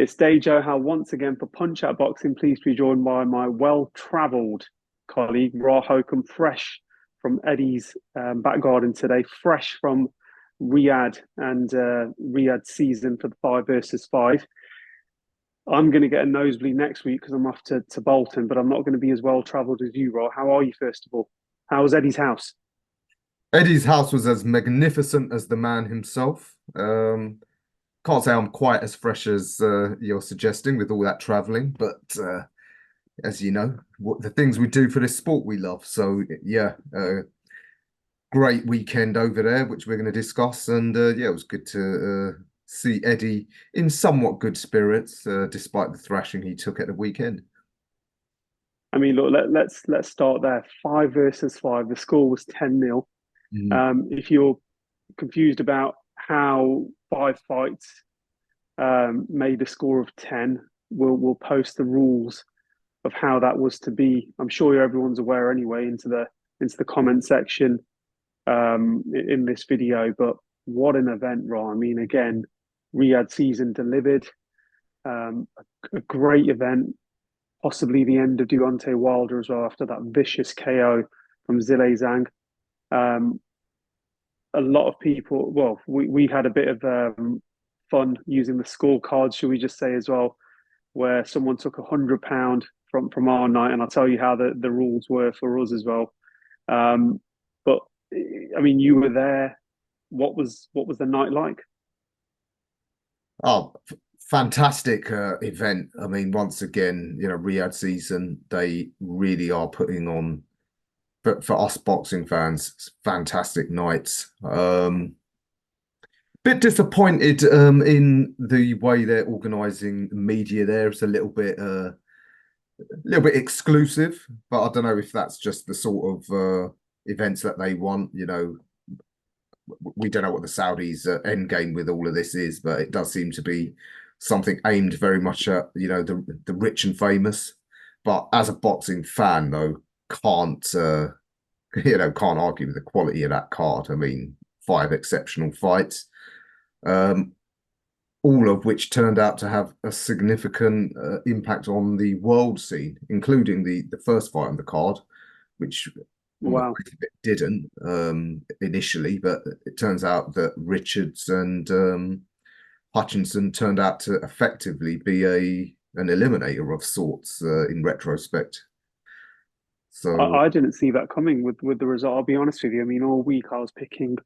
It's Dejo How once again for Punchout Boxing. Pleased to be joined by my well-travelled colleague, Ra Hokum, fresh from Eddie's back garden today, fresh from Riyadh and Riyadh season for the 5 versus 5. I'm going to get a nosebleed next week because I'm off to Bolton, but I'm not going to be as well-travelled as you, Ra. How are you, first of all? How was Eddie's house? Eddie's house was as magnificent as the man himself. Can't say I'm quite as fresh as you're suggesting with all that traveling, but as you know, what the things we do for this sport we love. So yeah, great weekend over there, which we're going to discuss. And yeah, it was good to see Eddie in somewhat good spirits, despite the thrashing he took at the weekend. I mean, look, let's start there. 5 versus 5. The score was 10-0. Mm. If you're confused about how 5 fights made a score of 10, we'll post the rules of how that was to be. I'm sure everyone's aware anyway into the comment section in this video. But what an event, Ron. I mean, again, Riyadh season delivered. A great event, possibly the end of Deontay Wilder as well after that vicious KO from Zhilei Zhang. Um, a lot of people, well, we had a bit of fun using the scorecards, should we just say as well, where someone took £100 from our night, and I'll tell you how the rules were for us as well. But I mean, you were there. What was the night like? Oh, fantastic event. I mean, once again, Riyadh season, they really are putting on, for us boxing fans, fantastic nights. Bit disappointed in the way they're organising media there. It's a little bit exclusive, but I don't know if that's just the sort of events that they want. We don't know what the Saudis' end game with all of this is, but it does seem to be something aimed very much at the rich and famous. But as a boxing fan, though, can't can't argue with the quality of that card. I mean, 5 exceptional fights, um, all of which turned out to have a significant impact on the world scene, including the first fight on the card, which on the Wow. face of it didn't initially, but it turns out that Richards and Hutchinson turned out to effectively be an eliminator of sorts in retrospect. So I didn't see that coming with the result. I'll be honest with you. I mean, all week I was picking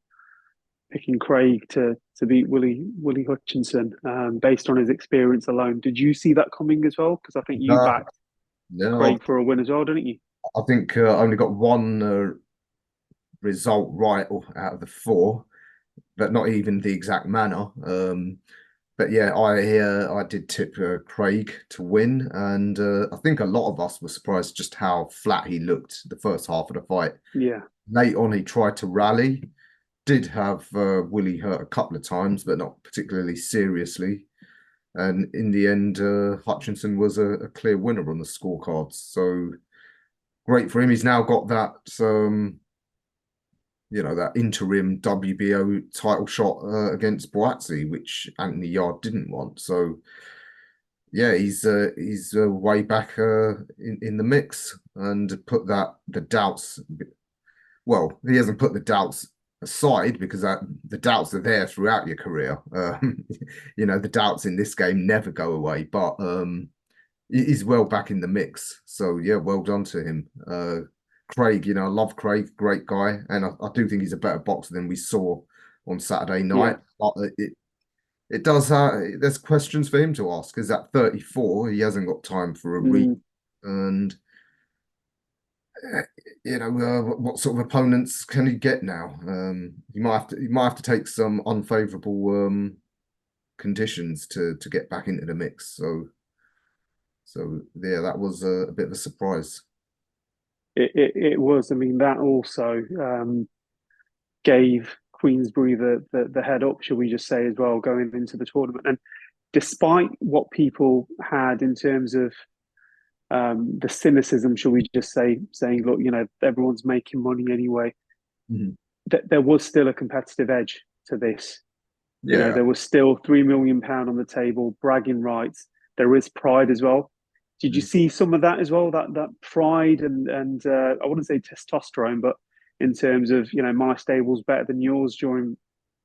Craig to beat Willie Hutchinson based on his experience alone. Did you see that coming as well? Because I think you no, backed no, Craig for a win as well, didn't you? I think I only got one result right out of the four, but not even the exact manner. But yeah, I did tip Craig to win, and I think a lot of us were surprised just how flat he looked the first half of the fight. Yeah. Late on, he tried to rally, did have Willie hurt a couple of times, but not particularly seriously. And in the end, Hutchinson was a clear winner on the scorecards. So great for him. He's now got that interim WBO title shot against Boazzi, which Anthony Yard didn't want. So yeah, he's way back in the mix and put the doubts. Well, he hasn't put the doubts aside because the doubts are there throughout your career. The doubts in this game never go away, but he's well back in the mix. So yeah, well done to him. Craig, I love Craig, great guy, and I do think he's a better boxer than we saw on Saturday Yeah. night. But it does. There's questions for him to ask because at 34, he hasn't got time for a re. Mm. And what sort of opponents can he get now? He might have to take some unfavourable conditions to get back into the mix. So yeah, that was a bit of a surprise. It was. I mean, that also gave Queensbury the head up, shall we just say, as well, going into the tournament. And despite what people had in terms of the cynicism, shall we just say, saying, look, everyone's making money anyway, Mhm. there was still a competitive edge to this. Yeah. There was still £3 million on the table, bragging rights. There is pride as well. Did you Mm. see some of that as well? That pride and I wouldn't say testosterone, but in terms of my stable's better than yours during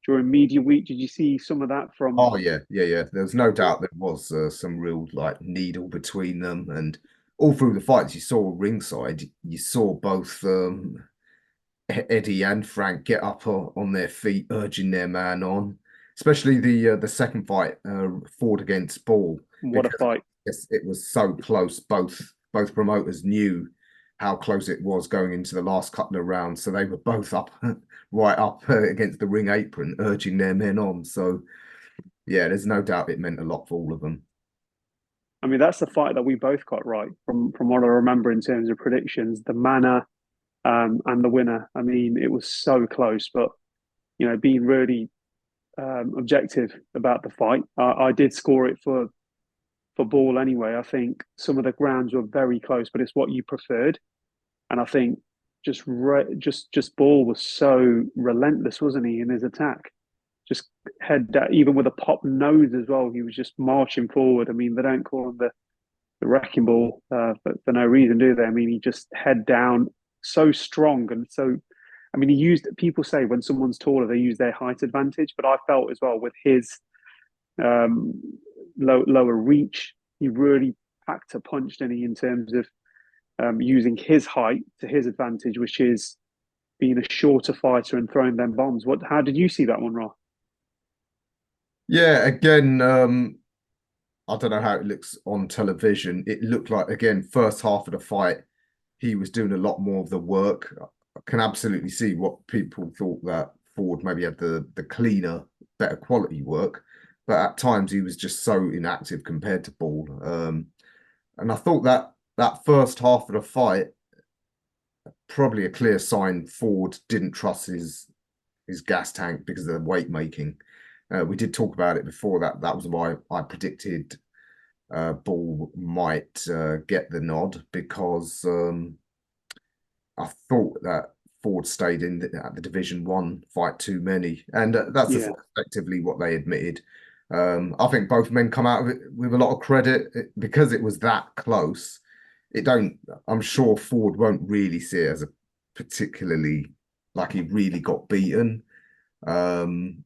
media week. Did you see some of that from? Oh yeah, yeah, yeah. There's no doubt there was some real like needle between them, and all through the fights you saw ringside, you saw both Eddie and Frank get up on their feet, urging their man on. Especially the second fight, Ford against Ball, What a because fight! it was so close. Both promoters knew how close it was going into the last couple of rounds, so they were both up, right up against the ring apron, urging their men on. So yeah, there's no doubt it meant a lot for all of them. I mean, that's the fight that we both got right from what I remember in terms of predictions, the manner, and the winner. I mean, it was so close, but being really objective about the fight, I did score it for Ball anyway. I think some of the grounds were very close, but it's what you preferred. And I think just Ball was so relentless, wasn't he, in his attack? Just head down, even with a pop nose as well. He was just marching forward. I mean, they don't call him the wrecking ball for no reason, do they? I mean, he just head down, so strong and so. I mean, he used. People say when someone's taller, they use their height advantage, but I felt as well with his um, lower reach, he really packed a punch, didn't he, in terms of using his height to his advantage, which is being a shorter fighter and throwing them bombs. What? How did you see that one, Ross? Yeah, again, I don't know how it looks on television. It looked like again, first half of the fight, he was doing a lot more of the work. I can absolutely see what people thought that Ford maybe had the cleaner, better quality work, but at times he was just so inactive compared to Ball. And I thought that that first half of the fight, probably a clear sign Ford didn't trust his gas tank because of the weight making. We did talk about it before that was why I predicted Ball might get the nod because I thought that Ford stayed in at the Division One fight too many, and that's Yeah, effectively what they admitted. I think both men come out of it with a lot of credit because it was that close. It don't. I'm sure Ford won't really see it as a particularly like he really got beaten. Um,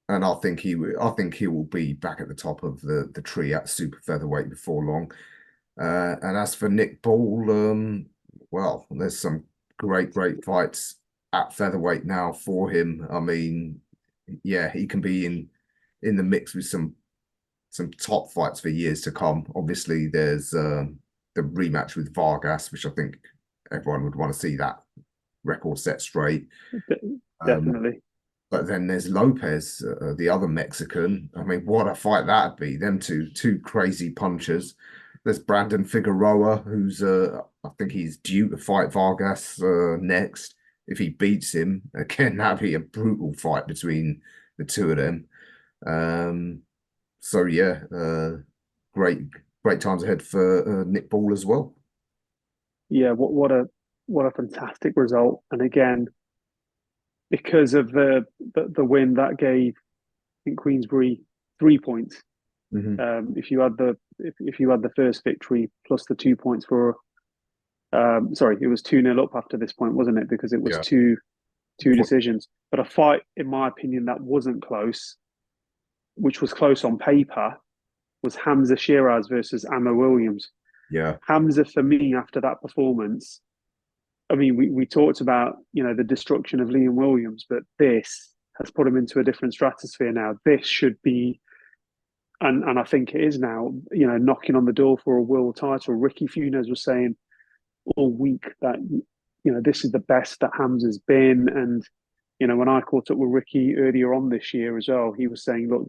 and I think he will be back at the top of the tree at super featherweight before long. And as for Nick Ball, well, there's some great fights at featherweight now for him. I mean, yeah, he can be in the mix with some top fights for years to come. Obviously, there's the rematch with Vargas, which I think everyone would want to see that record set straight. Um, definitely. but then there's Lopez, the other Mexican. I mean, what a fight that'd be. Them two crazy punchers. There's Brandon Figueroa, who's I think he's due to fight Vargas next. If he beats him, again, that'd be a brutal fight between the two of them. Um, so yeah, great great times ahead for Nick Ball as well. Yeah, what a fantastic result. And again, because of the win that gave I think Queensbury 3 points. Hmm. If you had if you had the first victory plus the 2 points for sorry, it was 2-0 up after this point, wasn't it? Because it was Yeah. two decisions. But a fight, in my opinion, that wasn't close, which was close on paper, was Hamza Shiraz versus Amma Williams. Yeah. Hamza, for me, after that performance, I mean, we talked about the destruction of Liam Williams, but this has put him into a different stratosphere now. This should be, and I think it is now, knocking on the door for a world title. Ricky Funes was saying all week that this is the best that Hamza's been, and when I caught up with Ricky earlier on this year as well, he was saying, look,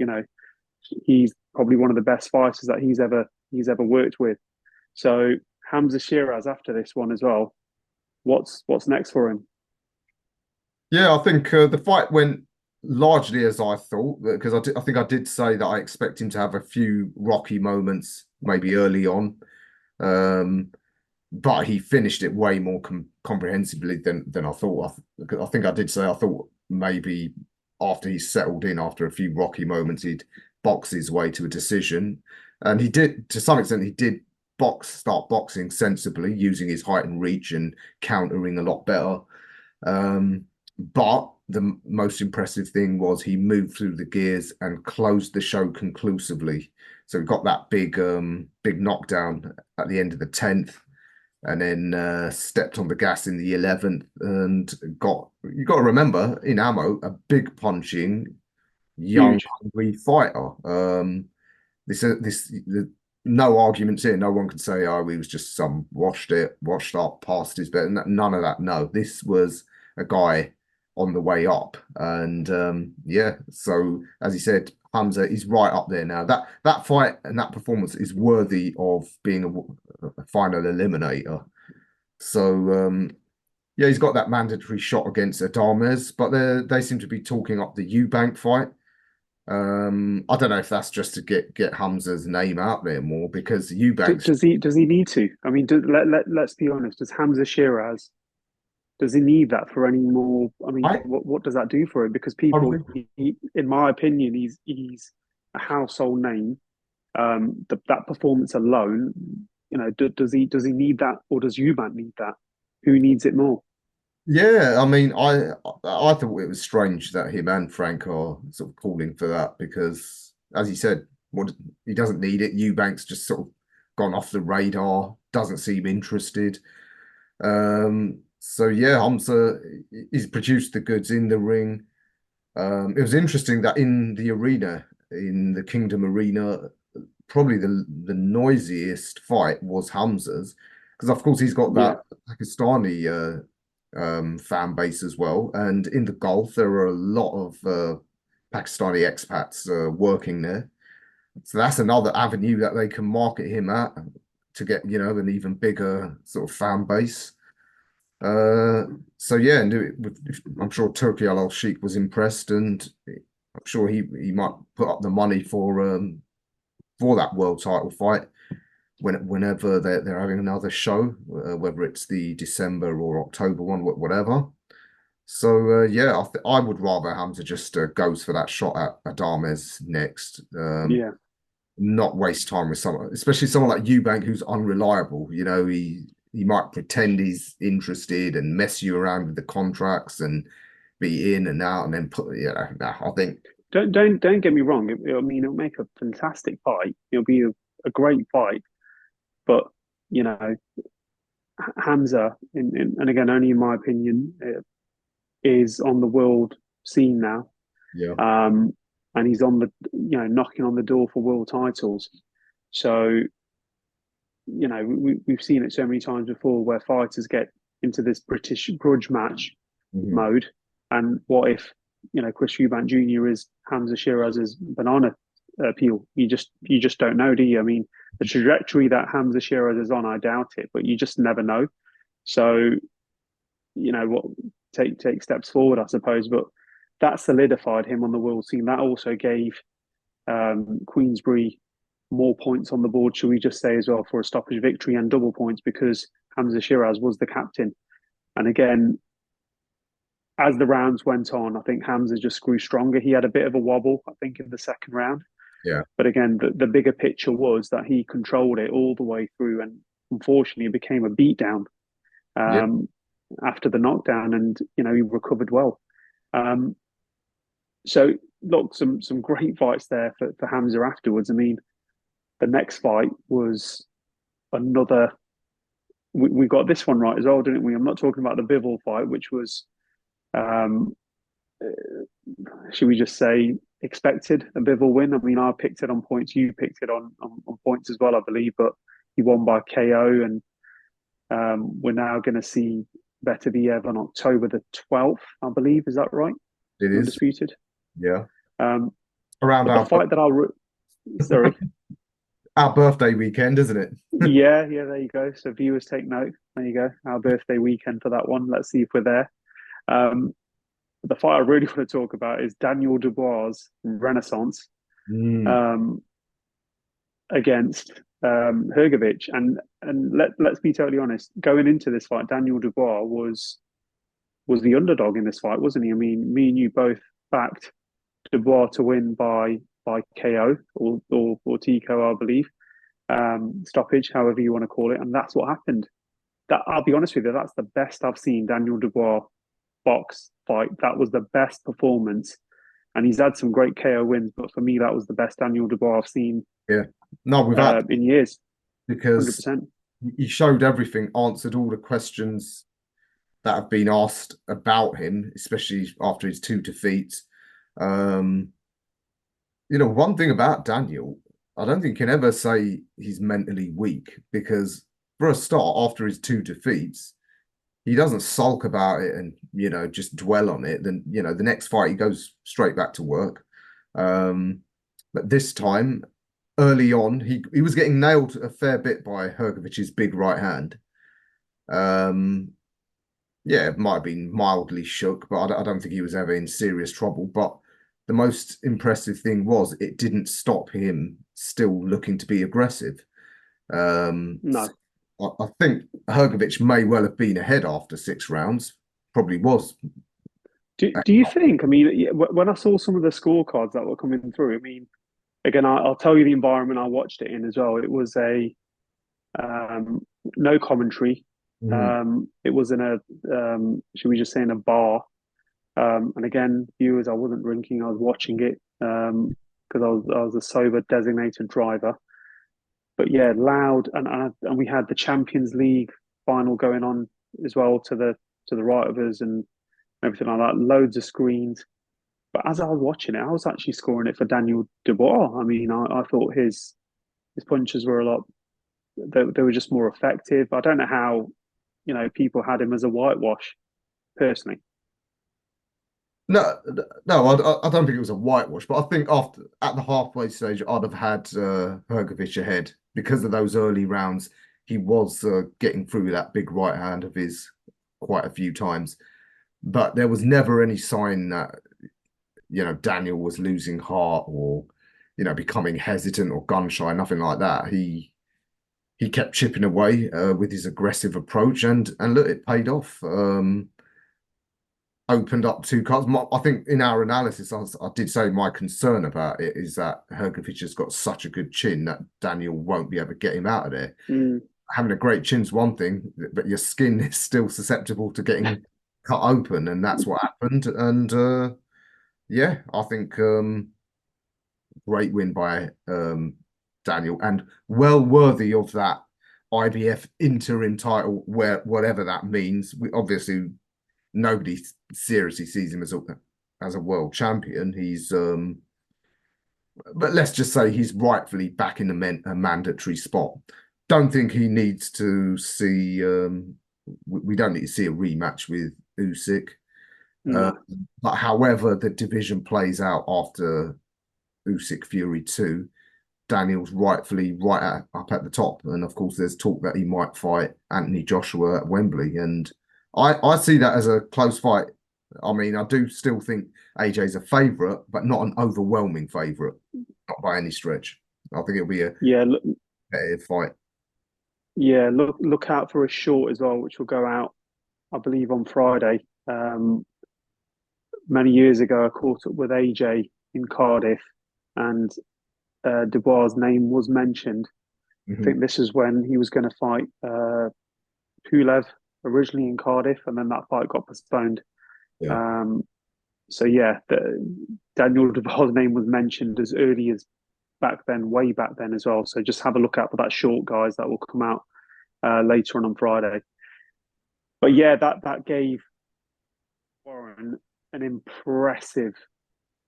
he's probably one of the best fighters that he's ever worked with. So Hamza Shiraz after this one as well. What's next for him? Yeah, I think the fight went largely as I thought because I think I did say that I expect him to have a few rocky moments maybe early on, um, but he finished it way more comprehensively than I thought. I think I did say I thought maybe after he settled in after a few rocky moments, he'd box his way to a decision. And he did, to some extent, he did start boxing sensibly, using his height and reach and countering a lot better. But the most impressive thing was he moved through the gears and closed the show conclusively. So we got that big knockdown at the end of the 10th, and then stepped on the gas in the 11th, and you got to remember, in ammo, a big punching young Huge. hungry fighter. This no arguments here. No one can say, oh, he was just some washed up, past his bed. None of that. No, this was a guy on the way up, and yeah. So as he said, Hamza is right up there now. That fight and that performance is worthy of being a final eliminator. So yeah, he's got that mandatory shot against Adames, but they seem to be talking up the Eubank fight. I don't know if that's just to get Hamza's name out there more, because Eubanks. Does he need to? I mean, let's be honest. Does Hamza Shiraz, does he need that for any more? I mean, I what does that do for him? Because I people, really, in my opinion, he's a household name. That performance alone, does he need that, or does Eubank need that? Who needs it more? yeah. I mean, I thought it was strange that him and Frank are sort of calling for that, because, as he said, what he doesn't need it. Eubanks just sort of gone off the radar, doesn't seem interested. So yeah, Hamza, he's produced the goods in the ring. It was interesting that in the arena, in the Kingdom Arena, probably the noisiest fight was Hamza's, because of course he's got Yeah, that Pakistani fan base as well, and in the Gulf there are a lot of Pakistani expats working there, so that's another avenue that they can market him at to get an even bigger sort of fan base. Uh, so yeah, and I'm sure Turkey Al Sheikh was impressed, and I'm sure he might put up the money for that world title fight whenever they're having another show, whether it's the December or October one, whatever. So yeah, I would rather Hamza just goes for that shot at Adames next. yeah. Not waste time with someone, especially someone like Eubank who's unreliable. He might pretend he's interested and mess you around with the contracts and be in and out and then put. Nah, I think. Don't get me wrong. I mean, it'll make a fantastic fight. It'll be a great fight. But you know, Hamza, and again, only in my opinion, is on the world scene now, Yeah. um, and he's on the knocking on the door for world titles. So we've seen it so many times before where fighters get into this British grudge match Mhm. mode, and what if Chris Eubank Jr. is Hamza Shiraz's banana peel? You just don't know, do you? I mean, the trajectory that Hamza Shiraz is on, I doubt it, but you just never know. So what, take steps forward, I suppose. But that solidified him on the world scene. That also gave Queensbury more points on the board, should we just say, as well, for a stoppage victory and double points because Hamza Shiraz was the captain. And again, as the rounds went on, I think Hamza just grew stronger. He had a bit of a wobble, I think, in the second round. Yeah. But again, the bigger picture was that he controlled it all the way through. And unfortunately, it became a beatdown Yeah. um, after the knockdown. And, he recovered well. Um, so, look, some great fights there for Hamza afterwards. I mean, the next fight was another. We got this one right as well, didn't we? I'm not talking about the Bivol fight, which was, um, should we just say, expected a Bivol win. I mean, I picked it on points, you picked it on points as well, I believe, but he won by KO, and we're now going to see Beterbiev on October the 12th, I believe. Is that right? It is. Undisputed. Yeah. Um, Around but the fight that sorry. our birthday weekend, isn't it? Yeah, there you go. So viewers take note. There you go. Our birthday weekend for that one. Let's see if we're there. Um, the fight I really want to talk about is Daniel Dubois' Renaissance Mm, um, against Hrgovic. And let's be totally honest. Going into this fight, Daniel Dubois was the underdog in this fight, wasn't he? I mean, me and you both backed Dubois to win by KO or TKO, I believe, stoppage, however you want to call it, and that's what happened. That I'll be honest with you, that's the best I've seen Daniel Dubois box fight. That was the best performance, and he's had some great KO wins, but for me, that was the best Daniel Dubois I've seen Yeah. No, without in years. Hundred because percent. he showed everything, answered all the questions that have been asked about him, especially after his two defeats. Um, one thing about Daniel, I don't think you can ever say he's mentally weak because for a start, after his two defeats, he doesn't sulk about it and just dwell on it. Then the next fight he goes straight back to work. Um, but this time, early on, he was getting nailed a fair bit by Hrgovic's big right hand. Um, yeah, it might have been mildly shook, but I don't think he was ever in serious trouble. But the most impressive thing was it didn't stop him still looking to be aggressive. No. I think Hrgovic may well have been ahead after 6 rounds. Probably was. Do you think? I mean, when I saw some of the scorecards that were coming through, I mean, again, I'll tell you the environment I watched it in as well. It was a no commentary. Mhm. It was in a should we just say in a bar. And again, viewers, I wasn't drinking. I was watching it because I was a sober designated driver. But yeah, loud, and we had the Champions League final going on as well to the right of us and everything like that. Loads of screens. But as I was watching it, I was actually scoring it for Daniel Dubois. I mean, I thought his punches were a lot. They were just more effective. I don't know how people had him as a whitewash personally. No, no, I don't think it was a whitewash, but I think after at the halfway stage, I'd have had Hrgovic ahead because of those early rounds. He was getting through that big right hand of his quite a few times, but there was never any sign that Daniel was losing heart or becoming hesitant or gun shy, nothing like that. He kept chipping away with his aggressive approach, and look, it paid off. Opened up two cards. I think in our analysis, I did say my concern about it is that Hrgovic has got such a good chin that Daniel won't be able to get him out of there. Mm. Having a great chin's one thing, but your skin is still susceptible to getting cut open, and that's what happened. And yeah, I think great win by Daniel, and well worthy of that IBF interim title, where whatever that means. We obviously nobody seriously sees him as a world champion. He's but let's just say he's rightfully back in a mandatory spot. Don't think he needs to see. We don't need to see a rematch with Usyk. Uh, No. but however the division plays out after Usyk Fury 2, Daniel's rightfully up at the top. And of course, there's talk that he might fight Anthony Joshua at Wembley. And I see that as a close fight. I mean, I do still think AJ's a favourite, but not an overwhelming favourite, not by any stretch. I think it'll be a Yeah. Look, competitive fight. yeah. Look out for a short as well, which will go out, I believe, on Friday. Many years ago, I caught up with AJ in Cardiff, and Dubois' name was mentioned. I Mhm. think this is when he was going to fight Pulev originally in Cardiff, and then that fight got postponed. Yeah. Um, so yeah, Daniel Dubois' name was mentioned as early as back then, way back then as well. So just have a look out for that short, guys. That will come out later on Friday. But yeah, that gave Warren an impressive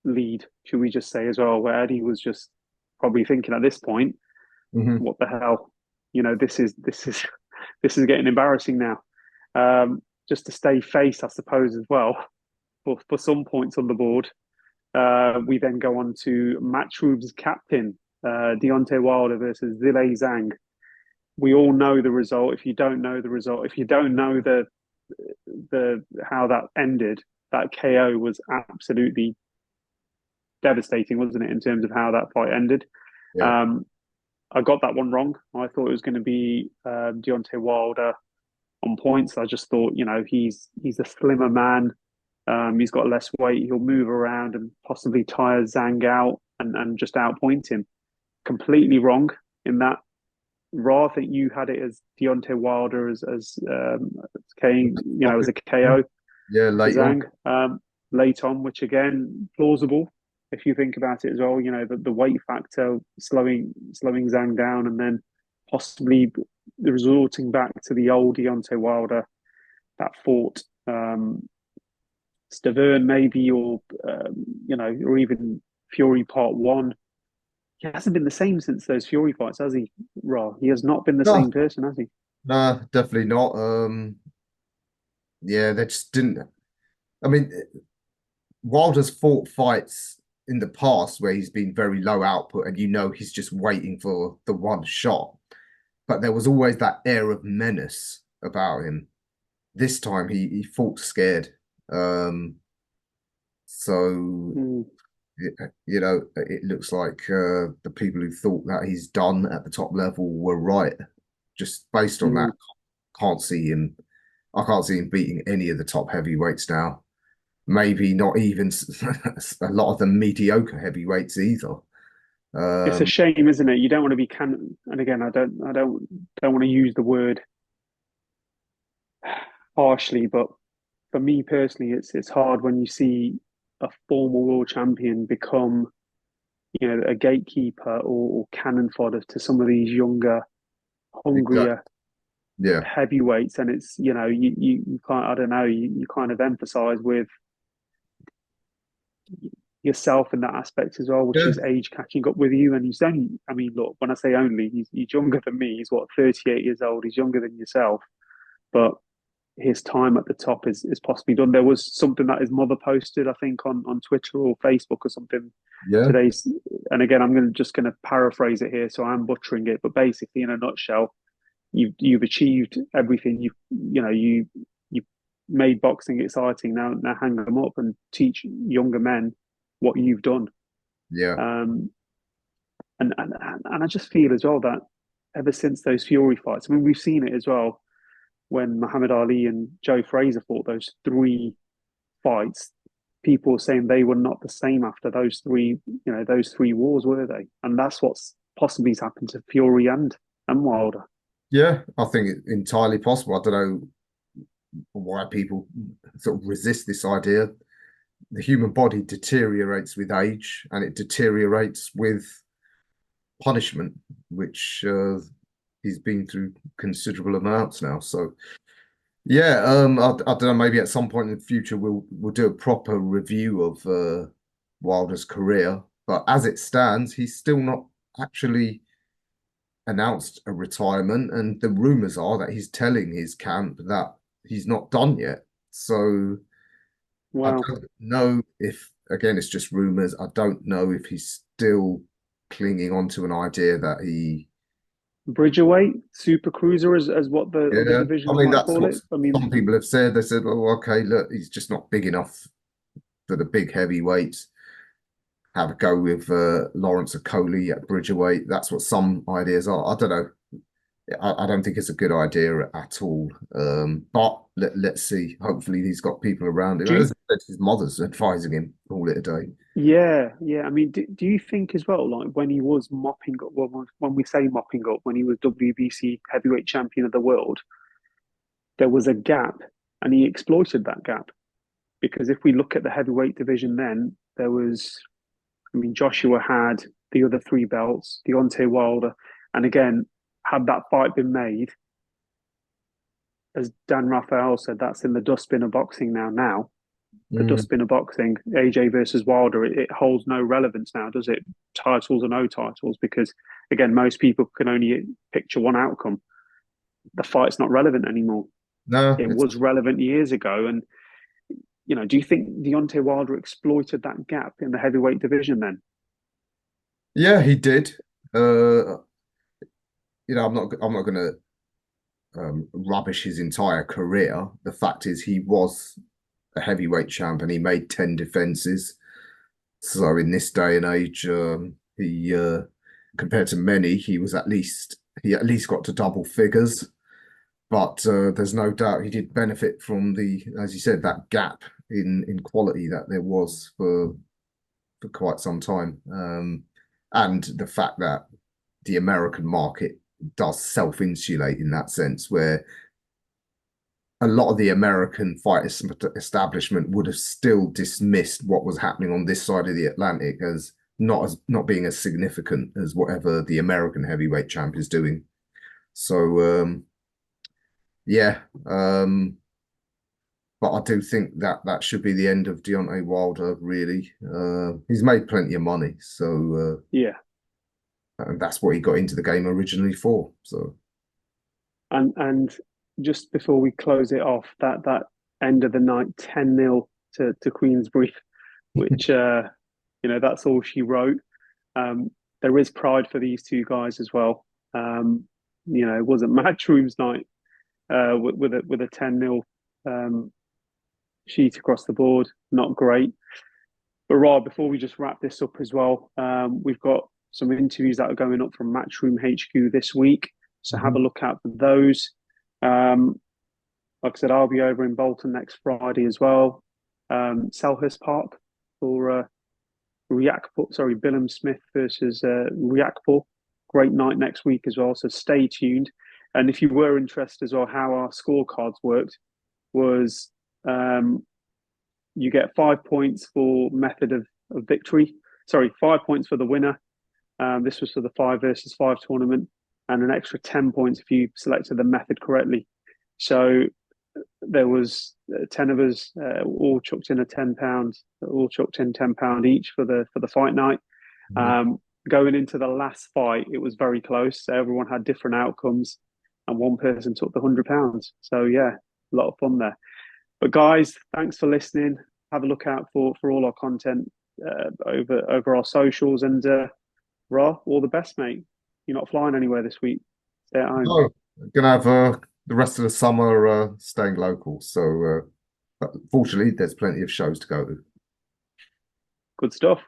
lead, should we just say as well, where Eddie was just probably thinking at this point, Mhm. what the hell, this is this is getting embarrassing now. Just to stay face, I suppose, as well for some points on the board. We then go on to Matchroom's captain, Deontay Wilder versus Zhilei Zhang. We all know the result. If you don't know the result, if you don't know the how that ended, that KO was absolutely devastating, wasn't it, in terms of how that fight ended? Yeah. Um, I got that one wrong. I thought it was going to be Deontay Wilder on points. I just thought, he's a slimmer man. He's got less weight. He'll move around and possibly tire Zhang out and just outpoint him. Completely wrong in that. Ra, I think you had it as Deontay Wilder as a KO Yeah, for late on. Zhang late on, which again plausible if you think about it as well. You know the weight factor slowing Zhang down, and then possibly resorting back to the old Deontay Wilder that fought Stavern maybe, or or even Fury Part One. He hasn't been the same since those Fury fights, has he? Raw. He has not been the No, same person, has he? no, definitely not. Yeah, they just didn't. I mean, Wilder's fought fights in the past where he's been very low output, and he's just waiting for the one shot. But there was always that air of menace about him. This time he fought scared. Um, so Mm, it looks like the people who thought that he's done at the top level were right. Just based on that, mm. can't see him. I can't see him beating any of the top heavyweights now. Maybe not even a lot of the mediocre heavyweights either. It's a Um, shame, isn't it? You don't want to be can. And again, I don't want to use the word harshly, but for me personally, it's hard when you see a former world champion become, a gatekeeper or cannon fodder to some of these younger, exactly. hungrier Yeah. heavyweights, and it's you can't, I don't know, you kind of emphasize with yourself in that aspect as well, which Yeah. is age catching up with you. And he's only, I mean, look, when I say only, he's younger than me. He's what, 38 years old. He's younger than yourself, but his time at the top is possibly done. There was something that his mother posted, I think, on Twitter or Facebook or something Yeah. today. And again, just going to paraphrase it here, so I'm butchering it, but basically, in a nutshell, you've achieved everything. You made boxing exciting. Now hang them up and teach younger men what you've done. Yeah. Um, and I just feel as well that ever since those Fury fights, I mean, we've seen it as well when Muhammad Ali and Joe Fraser fought those three fights. People were saying they were not the same after those three wars, were they? And that's what's possibly happened to Fury and Wilder. Yeah. I think it's entirely possible. I don't know why people sort of resist this idea. The human body deteriorates with age, and it deteriorates with punishment, which he's been through considerable amounts now. So yeah, I don't know. Maybe at some point in the future we'll do a proper review of Wilder's career. But as it stands, he's still not actually announced a retirement, and the rumors are that he's telling his camp that he's not done yet. So I Wow. don't know if, again, it's just rumors. I don't know if he's still clinging on to an idea that he, Bridgerweight, super cruiser, as what the other yeah. I divisions mean, might that's call what it. I mean, some people have said. They said, "Oh, okay, look, he's just not big enough for the big heavyweights. Have a go with Lawrence Okoli at Bridgerweight." That's what some ideas are. I don't know. I don't think it's a good idea at all. But let's see. Hopefully, he's got people around him. do you, As I said, his mother's advising him, call it a day. yeah, yeah. I mean, do you think as well, like when he was mopping up, well, when we say mopping up, when he was WBC heavyweight champion of the world, there was a gap, and he exploited that gap. Because if we look at the heavyweight division, then there was, I mean, Joshua had the other three belts, Deontay Wilder, and again, had that fight been made, as Dan Raphael said, that's in the dustbin of boxing now. Now, the Mm, dustbin of boxing, AJ versus Wilder, it holds no relevance now, does it? Titles or no titles, because again, most people can only picture one outcome. The fight's not relevant anymore. no, It it's was relevant years ago, and do you think Deontay Wilder exploited that gap in the heavyweight division then? yeah, he did. Uh, I'm not going to rubbish his entire career. The fact is, he was a heavyweight champ and he made 10 defenses. So in this day and age, he compared to many, he at least got to double figures. But there's no doubt he did benefit from as you said, that gap in quality that there was for quite some time. And the fact that the American market does self-insulate in that sense, where a lot of the American fight establishment would have still dismissed what was happening on this side of the Atlantic as not being as significant as whatever the American heavyweight champ is doing. So yeah, but I do think that that should be the end of Deontay Wilder. Really, he's made plenty of money, so Yeah, and that's what he got into the game originally for. So and just before we close it off, that end of the night 10-0 to Queensbury, which that's all she wrote. There is pride for these two guys as well. It wasn't Matchroom's night with a 10-0 sheet across the board. Not great. But Rob, before we just wrap this up as well, we've got some interviews that are going up from Matchroom HQ this week. So have a look out for those. Like I said, I'll be over in Bolton next Friday as well. Selhurst Park for Billam Smith versus Riakpur. Great night next week as well. So stay tuned. And if you were interested as well, how our scorecards worked was you get 5 points for method of victory. Sorry, 5 points for the winner. This was for the 5 versus 5 tournament, and an extra 10 points if you selected the method correctly. So there was 10 of us all chucked in £10, all chucked in £10 each for the fight night. Going into the last fight, it was very close. Everyone had different outcomes, and one person took the £100. So yeah, a lot of fun there. But guys, thanks for listening. Have a look out for all our content over our socials, and Ra, all the best, mate. You're not flying anywhere this week. Stay at home. no, gonna have the rest of the summer staying local. So but fortunately, there's plenty of shows to go to. Good stuff.